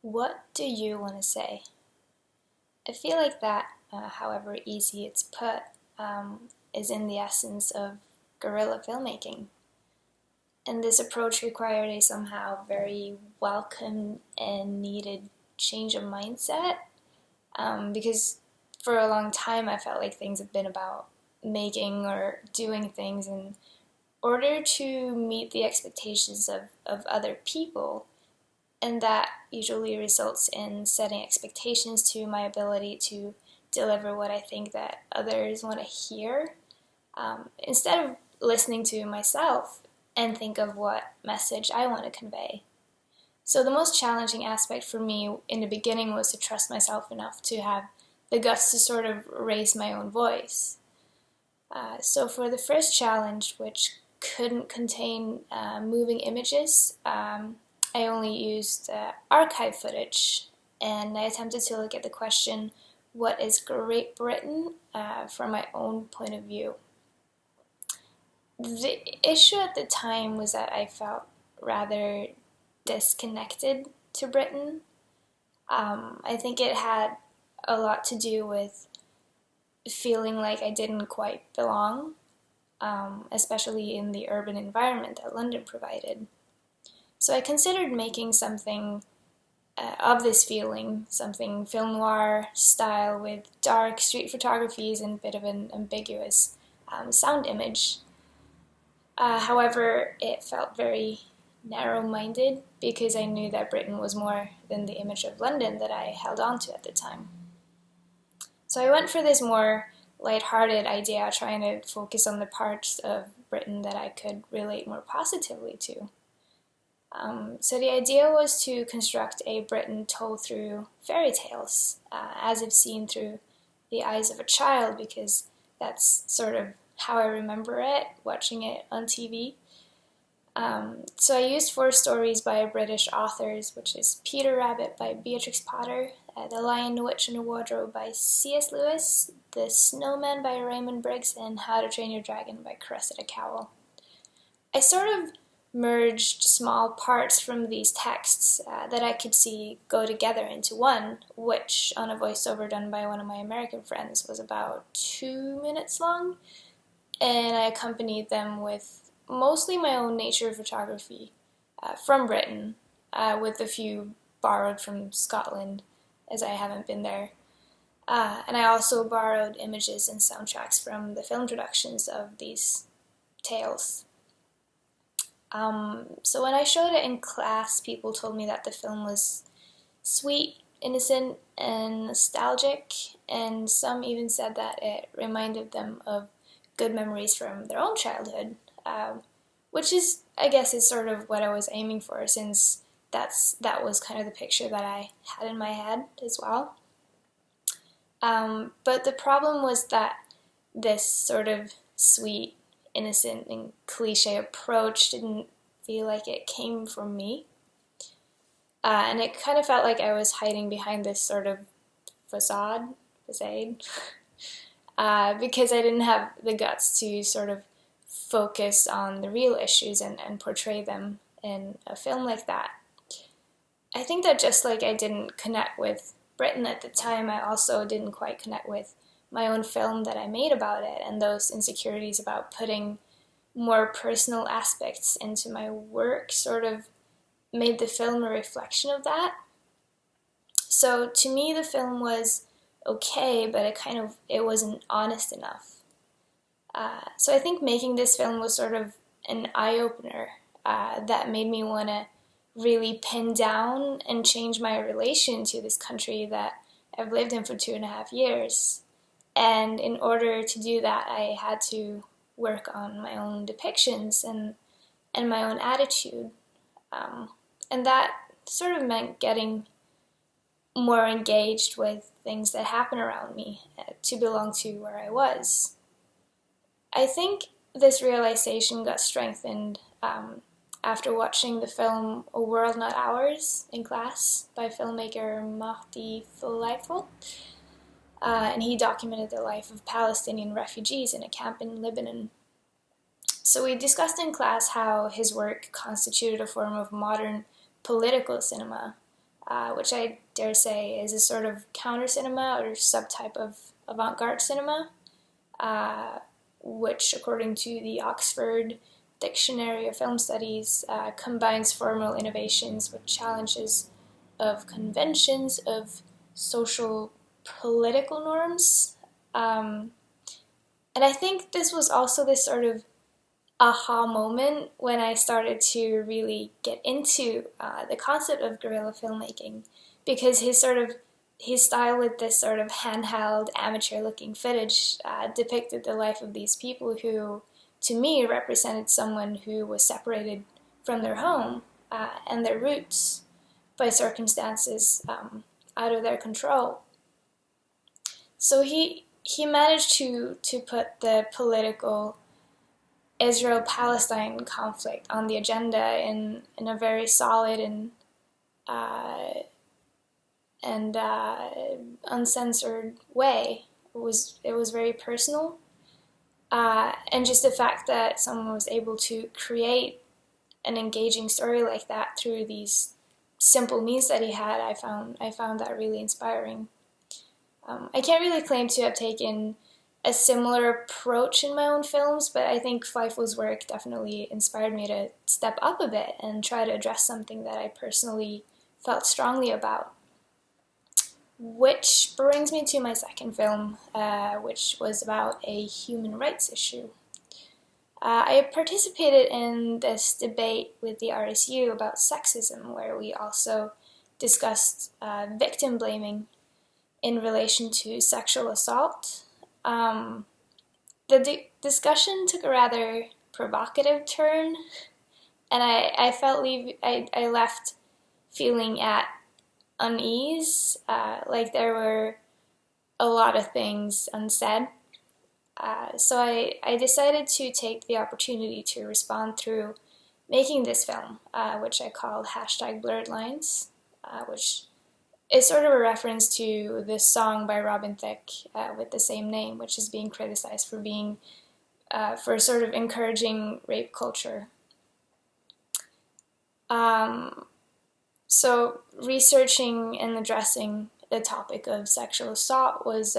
What do you want to say? I feel like that, however easy it's put, is in the essence of guerrilla filmmaking. And this approach required a somehow very welcome and needed change of mindset, because for a long time I felt like things have been about making or doing things in order to meet the expectations of other people. And that usually results in setting expectations to my ability to deliver what I think that others want to hear, instead of listening to myself and think of what message I want to convey. So the most challenging aspect for me in the beginning was to trust myself enough to have the guts to sort of raise my own voice. So for the first challenge, which couldn't contain moving images, I only used archive footage, and I attempted to look at the question, what is Great Britain, from my own point of view. The issue at the time was that I felt rather disconnected to Britain. I think it had a lot to do with feeling like I didn't quite belong, especially in the urban environment that London provided. So I considered making something of this feeling, something film noir style with dark street photographies and a bit of an ambiguous sound image. However, it felt very narrow-minded because I knew that Britain was more than the image of London that I held on to at the time. So I went for this more lighthearted idea, trying to focus on the parts of Britain that I could relate more positively to. So the idea was to construct a Britain told through fairy tales, as if seen through the eyes of a child, because that's sort of how I remember it, watching it on TV. So I used 4 stories by British authors, which is Peter Rabbit by Beatrix Potter, The Lion, the Witch, and the Wardrobe by C.S. Lewis, The Snowman by Raymond Briggs, and How to Train Your Dragon by Cressida Cowell. I sort of merged small parts from these texts that I could see go together into one, which, on a voiceover done by one of my American friends, was about 2 minutes long, and I accompanied them with mostly my own nature photography from Britain, with a few borrowed from Scotland, as I haven't been there. And I also borrowed images and soundtracks from the film productions of these tales. So when I showed it in class, people told me that the film was sweet, innocent, and nostalgic, and some even said that it reminded them of good memories from their own childhood, which is, I guess, is sort of what I was aiming for, since that was kind of the picture that I had in my head as well. But the problem was that this sort of sweet, innocent, and cliche approach didn't feel like it came from me. And it kind of felt like I was hiding behind this sort of facade, because I didn't have the guts to sort of focus on the real issues and portray them in a film like that. I think that just like I didn't connect with Britain at the time, I also didn't quite connect with my own film that I made about it, and those insecurities about putting more personal aspects into my work sort of made the film a reflection of that. So to me, the film was okay, but it wasn't honest enough. So I think making this film was sort of an eye-opener that made me want to really pin down and change my relation to this country that I've lived in for 2.5 years. And in order to do that, I had to work on my own depictions and my own attitude. And that sort of meant getting more engaged with things that happen around me to belong to where I was. I think this realization got strengthened after watching the film A World Not Ours in class by filmmaker Mahdi Falaifel. And he documented the life of Palestinian refugees in a camp in Lebanon. So we discussed in class how his work constituted a form of modern political cinema, which I dare say is a sort of counter-cinema or subtype of avant-garde cinema, which, according to the Oxford Dictionary of Film Studies, combines formal innovations with challenges of conventions of social political norms. And I think this was also this sort of aha moment when I started to really get into the concept of guerrilla filmmaking, because his style with this sort of handheld, amateur-looking footage depicted the life of these people who, to me, represented someone who was separated from their home and their roots by circumstances out of their control. So he managed to put the political Israel-Palestine conflict on the agenda in a very solid and uncensored way. It was very personal, and just the fact that someone was able to create an engaging story like that through these simple means that he had, I found that really inspiring. I can't really claim to have taken a similar approach in my own films, but I think Fleifel's work definitely inspired me to step up a bit and try to address something that I personally felt strongly about. Which brings me to my second film, which was about a human rights issue. I participated in this debate with the RSU about sexism, where we also discussed victim blaming in relation to sexual assault. The discussion took a rather provocative turn, and I left feeling at unease, like there were a lot of things unsaid. So I decided to take the opportunity to respond through making this film, which I called #Blurred Lines, which is sort of a reference to this song by Robin Thicke with the same name, which is being criticized for being for sort of encouraging rape culture. So researching and addressing the topic of sexual assault was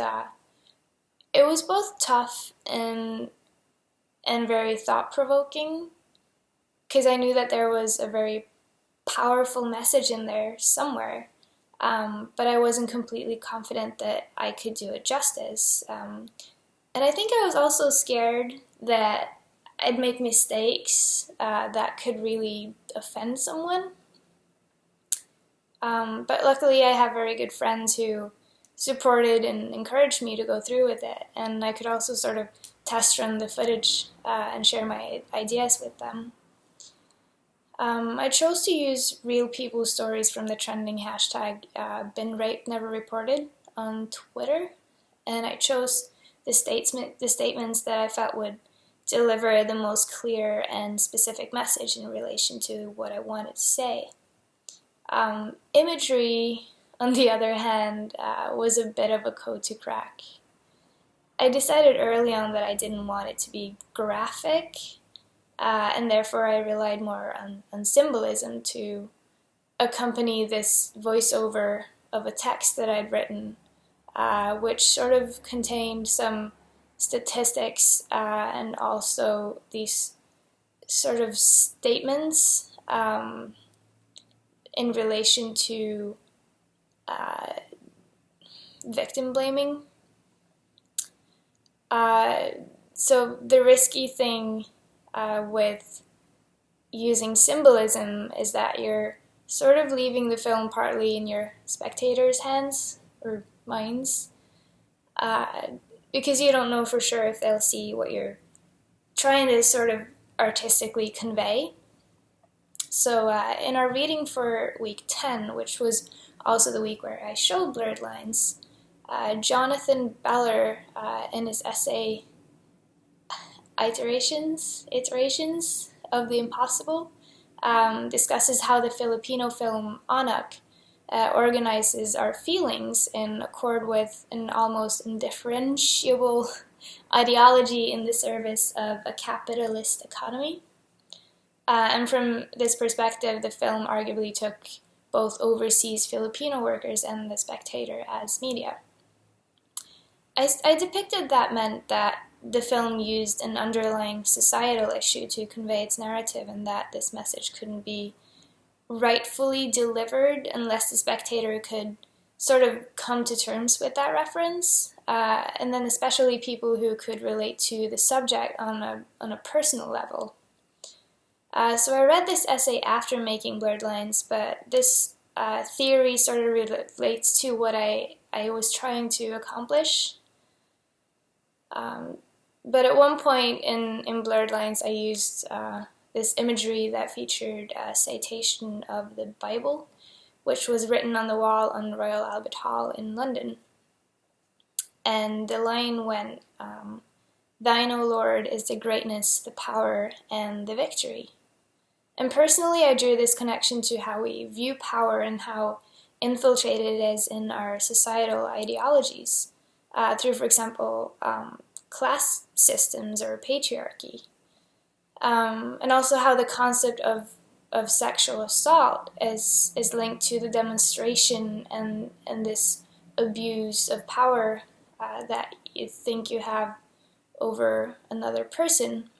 it was both tough and very thought-provoking, because I knew that there was a very powerful message in there somewhere. But I wasn't completely confident that I could do it justice. And I think I was also scared that I'd make mistakes that could really offend someone. But luckily I have very good friends who supported and encouraged me to go through with it. And I could also sort of test run the footage and share my ideas with them. I chose to use real people's stories from the trending hashtag #BeenRapedNeverReported on Twitter, and I chose the statements that I felt would deliver the most clear and specific message in relation to what I wanted to say. Imagery, on the other hand, was a bit of a code to crack. I decided early on that I didn't want it to be graphic, and therefore I relied more on symbolism to accompany this voiceover of a text that I'd written, which sort of contained some statistics and also these sort of statements in relation to victim blaming. So the risky thing with using symbolism is that you're sort of leaving the film partly in your spectators' hands or minds, because you don't know for sure if they'll see what you're trying to sort of artistically convey. So in our reading for week 10, which was also the week where I showed Blurred Lines, Jonathan Beller, in his essay Iterations of the Impossible, discusses how the Filipino film Anak organizes our feelings in accord with an almost indifferentiable ideology in the service of a capitalist economy. And from this perspective, the film arguably took both overseas Filipino workers and the Spectator as media. I depicted that meant that the film used an underlying societal issue to convey its narrative, and that this message couldn't be rightfully delivered unless the Spectator could sort of come to terms with that reference, and then especially people who could relate to the subject on a personal level. So I read this essay after making Blurred Lines, but this theory sort of relates to what I was trying to accomplish. But at one point in Blurred Lines, I used this imagery that featured a citation of the Bible, which was written on the wall on Royal Albert Hall in London. And the line went, "Thine, O Lord, is the greatness, the power, and the victory." And personally, I drew this connection to how we view power and how infiltrated it is in our societal ideologies, through, for example, class systems or patriarchy. And also how the concept of sexual assault is linked to the demonstration and this abuse of power that you think you have over another person.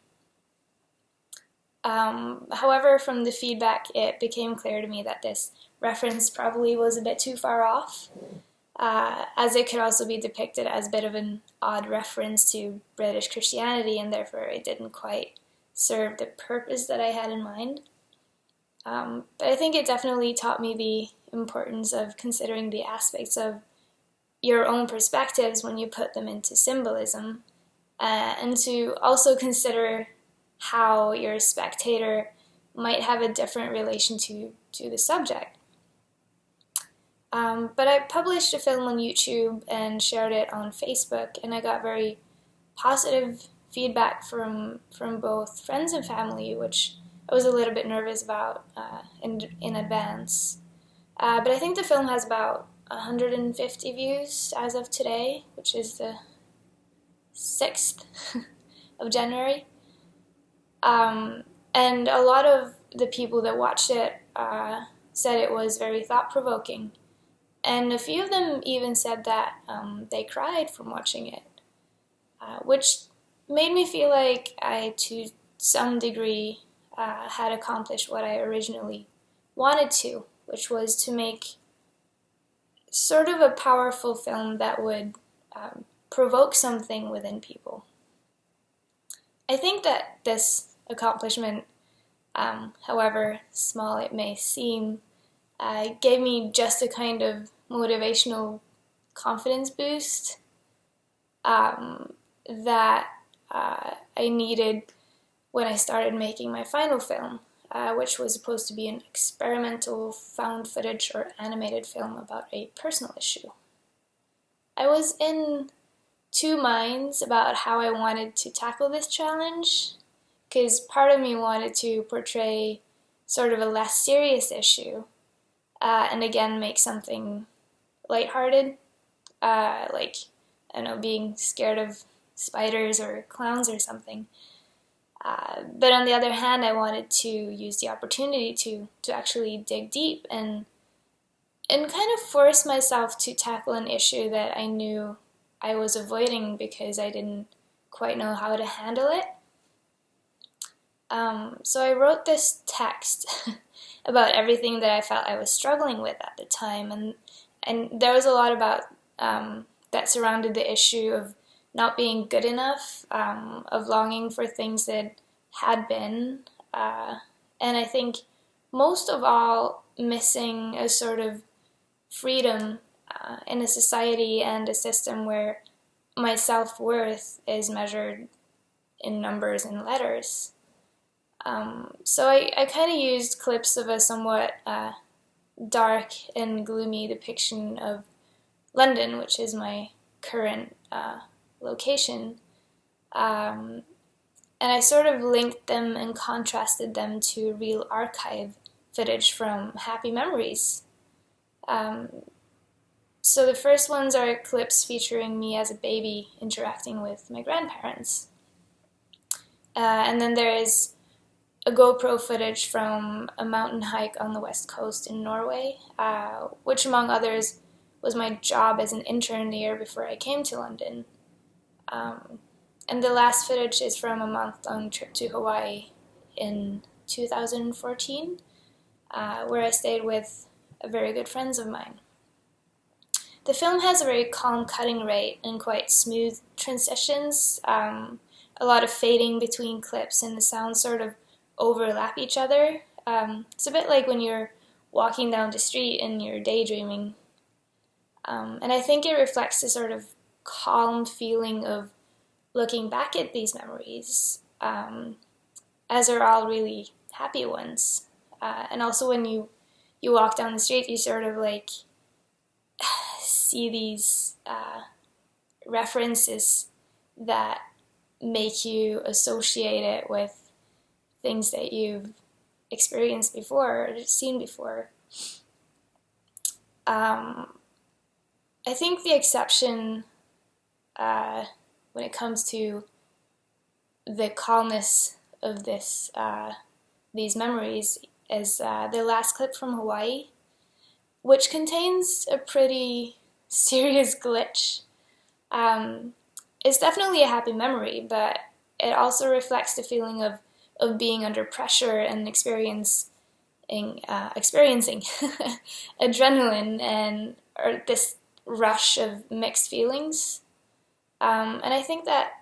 However, from the feedback, it became clear to me that this reference probably was a bit too far off, as it could also be depicted as a bit of an odd reference to British Christianity, and therefore it didn't quite serve the purpose that I had in mind. But I think it definitely taught me the importance of considering the aspects of your own perspectives when you put them into symbolism, and to also consider how your spectator might have a different relation to the subject. But I published a film on YouTube and shared it on Facebook, and I got very positive feedback from both friends and family, which I was a little bit nervous about in advance. But I think the film has about 150 views as of today, which is the 6th of January. And a lot of the people that watched it said it was very thought-provoking. And a few of them even said that they cried from watching it, which made me feel like I, to some degree, had accomplished what I originally wanted to, which was to make sort of a powerful film that would provoke something within people. I think that this accomplishment, however small it may seem, gave me just a kind of motivational confidence boost that I needed when I started making my final film, which was supposed to be an experimental found footage or animated film about a personal issue. I was in two minds about how I wanted to tackle this challenge, because part of me wanted to portray sort of a less serious issue, and again make something lighthearted, like, I don't know, being scared of spiders or clowns or something. But on the other hand, I wanted to use the opportunity to actually dig deep and kind of force myself to tackle an issue that I knew I was avoiding because I didn't quite know how to handle it. So I wrote this text about everything that I felt I was struggling with at the time, and there was a lot about that surrounded the issue of not being good enough, of longing for things that had been, and I think most of all missing a sort of freedom in a society and a system where my self-worth is measured in numbers and letters. So I kind of used clips of a somewhat dark and gloomy depiction of London, which is my current location, and I sort of linked them and contrasted them to real archive footage from Happy Memories. So the first ones are clips featuring me as a baby interacting with my grandparents. And then there is a GoPro footage from a mountain hike on the west coast in Norway, which among others was my job as an intern the year before I came to London. And the last footage is from a month-long trip to Hawaii in 2014, where I stayed with very good friends of mine. The film has a very calm cutting rate and quite smooth transitions, a lot of fading between clips, and the sounds sort of overlap each other. It's a bit like when you're walking down the street and you're daydreaming. And I think it reflects a sort of calm feeling of looking back at these memories, as are all really happy ones. And also when you walk down the street, you sort of like see these references that make you associate it with things that you've experienced before or seen before. I think the exception when it comes to the calmness of these memories is the last clip from Hawaii, which contains a pretty serious glitch. It's definitely a happy memory, but it also reflects the feeling of being under pressure and experiencing adrenaline or this rush of mixed feelings. And I think that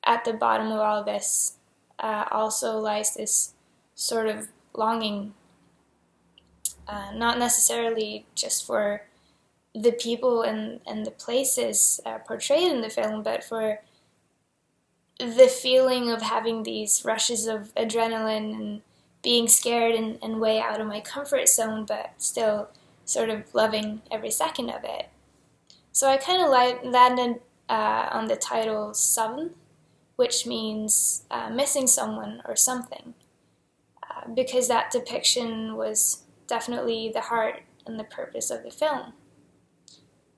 at the bottom of all of this also lies this sort of longing, not necessarily just for the people and the places portrayed in the film, but for the feeling of having these rushes of adrenaline and being scared and way out of my comfort zone, but still sort of loving every second of it. So I kind of landed on the title Synne, which means missing someone or something, because that depiction was definitely the heart and the purpose of the film.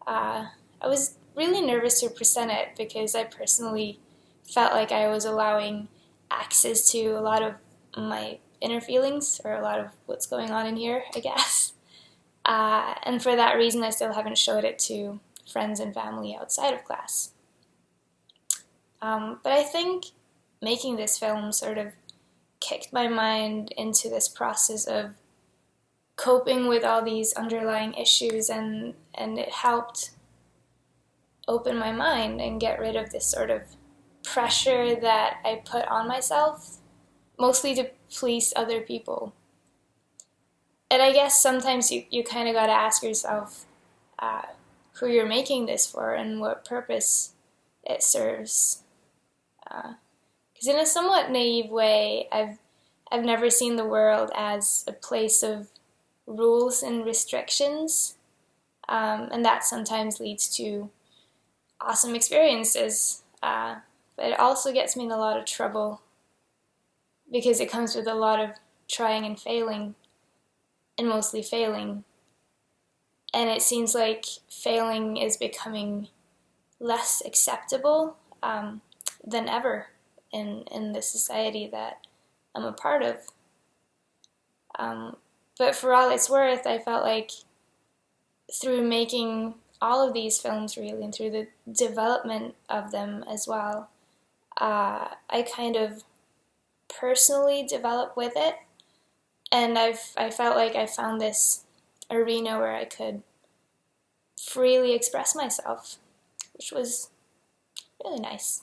I was really nervous to present it because I personally felt like I was allowing access to a lot of my inner feelings, or a lot of what's going on in here, I guess. And for that reason, I still haven't showed it to friends and family outside of class. But I think making this film sort of kicked my mind into this process of coping with all these underlying issues, and it helped open my mind and get rid of this sort of pressure that I put on myself, mostly to please other people. And I guess sometimes you kind of got to ask yourself who you're making this for and what purpose it serves. Because in a somewhat naive way, I've never seen the world as a place of rules and restrictions, and that sometimes leads to awesome experiences, but it also gets me in a lot of trouble because it comes with a lot of trying and failing, and mostly failing. And it seems like failing is becoming less acceptable than ever in the society that I'm a part of. But for all it's worth, I felt like through making all of these films, really, and through the development of them as well, I kind of personally developed with it, and I felt like I found this arena where I could freely express myself, which was really nice.